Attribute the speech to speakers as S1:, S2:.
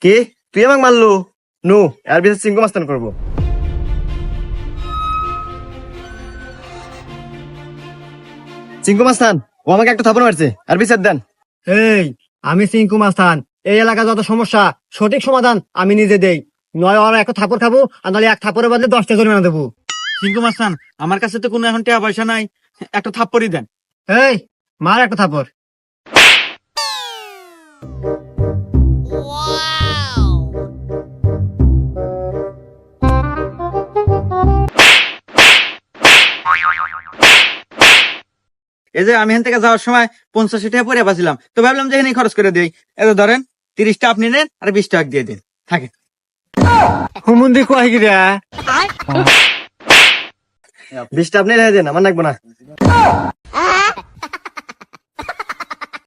S1: কি তুই আমাকে মারলু? নু এর বিচার চিঙ্কু মাস্তান করবো। চিঙ্কু মাস্তান ও আমাকে একটা থাপড় মারছে, আর বিচার দেন।
S2: এই আমি সিংকু মাস্তান, এই এলাকা যত সমস্যা সঠিক সমাধান আমি নিজে দেই। নয় ওরা এক থাপড় খাবো, আর নাহলে এক থাপড়ের বদলে 10টা জরিমানা দেবো।
S3: সিংকু মাস্তান, আমার কাছে তো কোনো এখন টাকা পয়সা নাই, একটা থাপ্পড়ই দেন।
S2: এই মার একটা থাপড়।
S3: এই যে আমি এখান থেকে যাওয়ার সময় 85 টাকা পরে পাচ্ছিলাম, তো ভাবলাম যে এখানেই খরচ করে দিই। এই তো ধরেন 30টা আপনি নেন আর 20 টাকা দিয়ে দিন, থাকে।
S2: হুমুন্দি কয় গিরা?
S1: 20টা আপনি রেখে দেন, আমার লাগবে না।